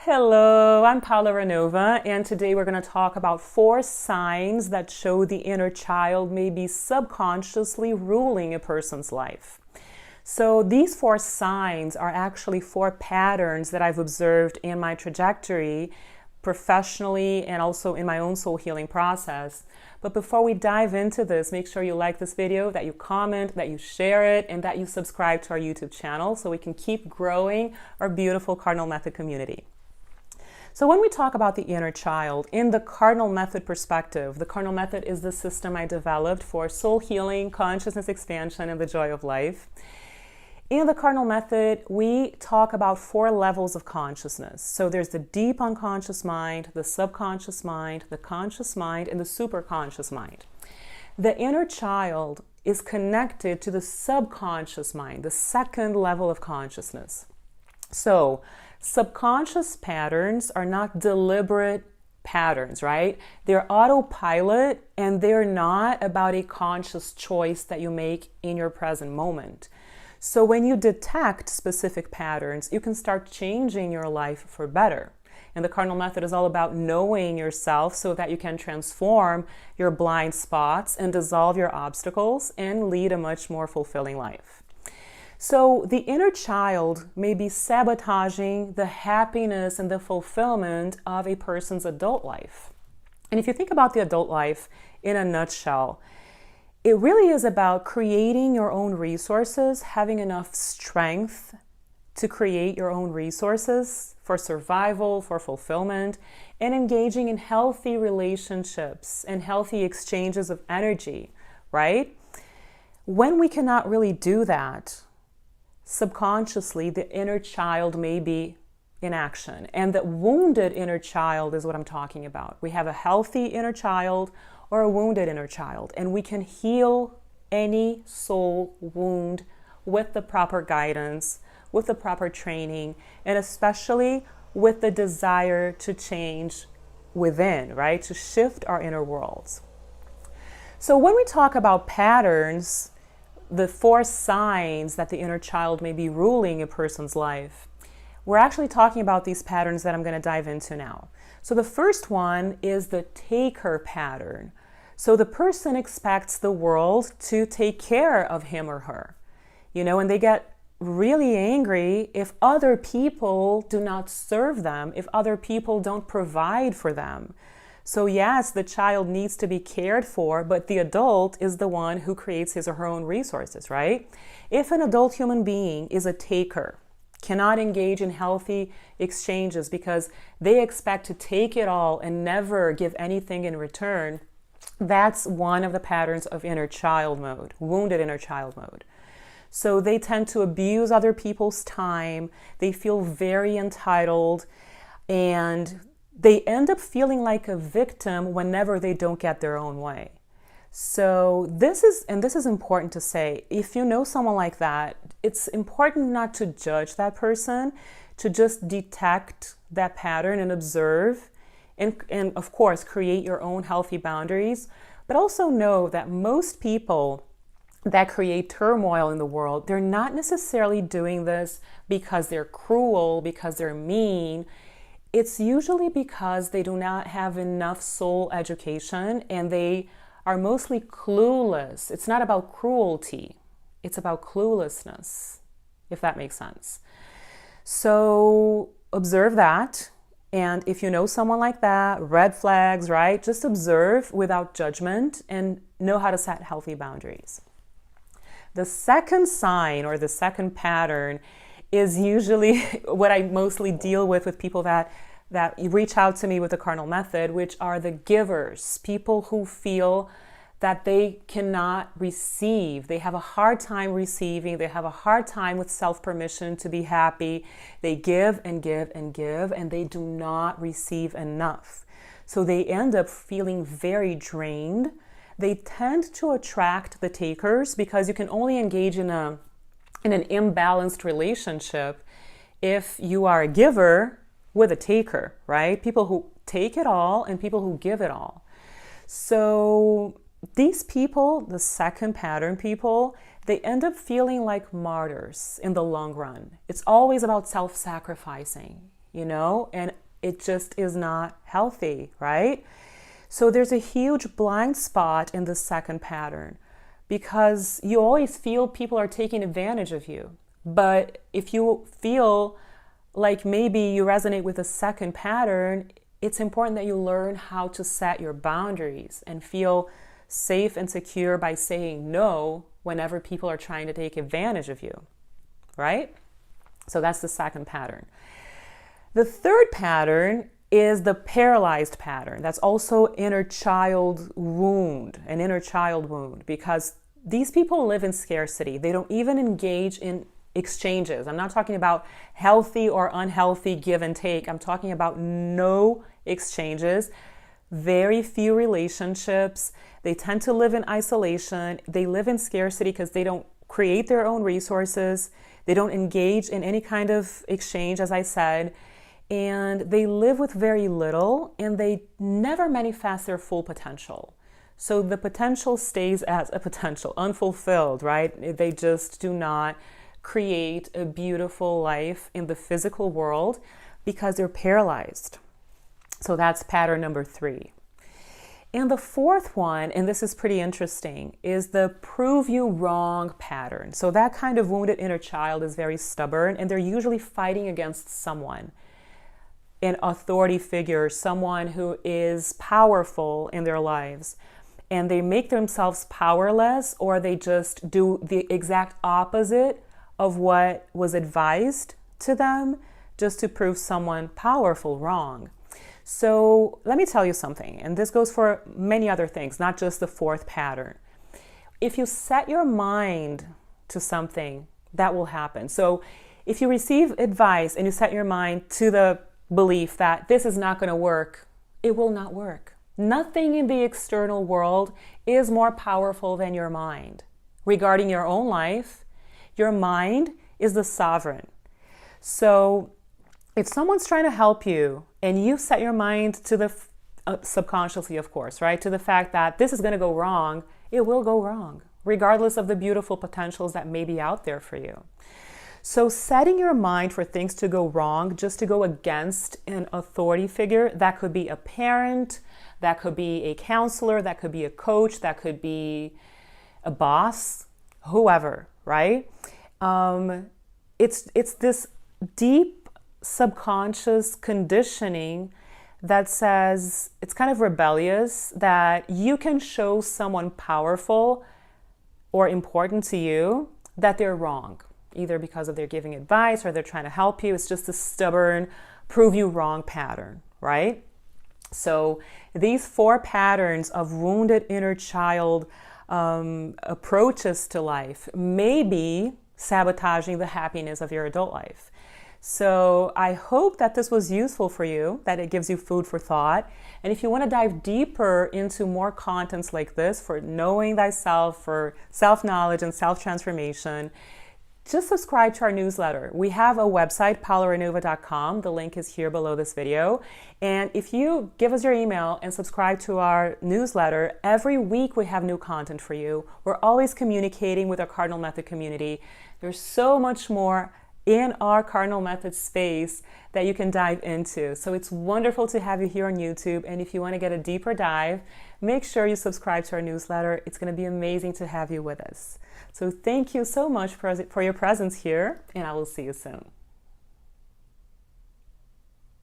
Hello, I'm Paola Ranova, and today we're going to talk about 4 signs that show the inner child may be subconsciously ruling a person's life. So these 4 signs are actually 4 patterns that I've observed in my trajectory professionally and also in my own soul healing process. But before we dive into this, make sure you like this video, that you comment, that you share it, and that you subscribe to our YouTube channel so we can keep growing our beautiful Cardinal Method community. So when we talk about the inner child, in the Cardinal Method perspective, the Cardinal Method is the system I developed for soul healing, consciousness expansion, and the joy of life. In the Cardinal Method, we talk about 4 levels of consciousness. So there's the deep unconscious mind, the subconscious mind, the conscious mind, and the superconscious mind. The inner child is connected to the subconscious mind, the second level of consciousness. So subconscious patterns are not deliberate patterns, right? They're autopilot, and they're not about a conscious choice that you make in your present moment. So when you detect specific patterns, you can start changing your life for better. And the Cardinal Method is all about knowing yourself so that you can transform your blind spots and dissolve your obstacles and lead a much more fulfilling life. So the inner child may be sabotaging the happiness and the fulfillment of a person's adult life. And if you think about the adult life in a nutshell, it really is about creating your own resources, having enough strength to create your own resources for survival, for fulfillment, and engaging in healthy relationships and healthy exchanges of energy, right? When we cannot really do that, subconsciously, the inner child may be in action. And the wounded inner child is what I'm talking about. We have a healthy inner child or a wounded inner child, and we can heal any soul wound with the proper guidance, with the proper training, and especially with the desire to change within, right? To shift our inner worlds. So when we talk about patterns, the 4 signs that the inner child may be ruling a person's life, we're actually talking about these patterns that I'm going to dive into now. So the first one is the taker pattern. So the person expects the world to take care of him or her, and they get really angry if other people do not serve them, if other people don't provide for them. So yes, the child needs to be cared for, but the adult is the one who creates his or her own resources, right? If an adult human being is a taker, cannot engage in healthy exchanges because they expect to take it all and never give anything in return, that's one of the patterns of inner child mode, wounded inner child mode. So they tend to abuse other people's time, they feel very entitled, and they end up feeling like a victim whenever they don't get their own way. So this is important to say. If you know someone like that, it's important not to judge that person, to just detect that pattern and observe, and of course create your own healthy boundaries. But also know that most people that create turmoil in the world, they're not necessarily doing this because they're cruel, because they're mean. It's usually because they do not have enough soul education and they are mostly clueless. It's not about cruelty, it's about cluelessness, if that makes sense. So observe that. And if you know someone like that, red flags, right? Just observe without judgment and know how to set healthy boundaries. The second sign or the second pattern is usually what I mostly deal with people that reach out to me with the Cardinal Method, which are the givers, people who feel that they cannot receive. They have a hard time receiving. They have a hard time with self-permission to be happy. They give and give and give, and they do not receive enough. So they end up feeling very drained. They tend to attract the takers because you can only engage in an imbalanced relationship if you are a giver with a taker, right? People who take it all and people who give it all. So these people, the second pattern people, they end up feeling like martyrs in the long run. It's always about self-sacrificing. and it just is not healthy, right? So there's a huge blind spot in the second pattern because you always feel people are taking advantage of you. But if you feel like maybe you resonate with the second pattern, it's important that you learn how to set your boundaries and feel safe and secure by saying no whenever people are trying to take advantage of you, right? So that's the second pattern. The third pattern is the paralyzed pattern. That's also inner child wound, an inner child wound, because these people live in scarcity. They don't even engage in exchanges. I'm not talking about healthy or unhealthy give and take. I'm talking about no exchanges, very few relationships. They tend to live in isolation. They live in scarcity because they don't create their own resources. They don't engage in any kind of exchange, as I said, and they live with very little, and they never manifest their full potential. So the potential stays as a potential, unfulfilled, right? They just do not create a beautiful life in the physical world because they're paralyzed. So that's pattern number 3. And the fourth one, and this is pretty interesting, is the prove you wrong pattern. So that kind of wounded inner child is very stubborn, and they're usually fighting against someone, an authority figure, someone who is powerful in their lives. And they make themselves powerless, or they just do the exact opposite of what was advised to them just to prove someone powerful wrong. So let me tell you something, and this goes for many other things, not just the fourth pattern. If you set your mind to something, that will happen. So if you receive advice and you set your mind to the belief that this is not going to work, it will not work. Nothing in the external world is more powerful than your mind. Regarding your own life, your mind is the sovereign. So if someone's trying to help you and you set your mind to the subconsciously, of course, right, to the fact that this is going to go wrong, it will go wrong, regardless of the beautiful potentials that may be out there for you. So setting your mind for things to go wrong, just to go against an authority figure, that could be a parent, that could be a counselor, that could be a coach, that could be a boss, whoever, right? It's this deep subconscious conditioning that says, it's kind of rebellious, that you can show someone powerful or important to you that they're wrong, either because of their giving advice or they're trying to help you. It's just a stubborn, prove you wrong pattern, right? So these 4 patterns of wounded inner child approaches to life may be sabotaging the happiness of your adult life. So I hope that this was useful for you, that it gives you food for thought. And if you want to dive deeper into more contents like this for knowing thyself, for self-knowledge and self-transformation, just subscribe to our newsletter. We have a website, paolaranova.com. The link is here below this video. And if you give us your email and subscribe to our newsletter, every week we have new content for you. We're always communicating with our Cardinal Method community. There's so much more in our Cardinal Method space that you can dive into. So it's wonderful to have you here on YouTube. And if you want to get a deeper dive, make sure you subscribe to our newsletter. It's going to be amazing to have you with us. So thank you so much for your presence here, and I will see you soon.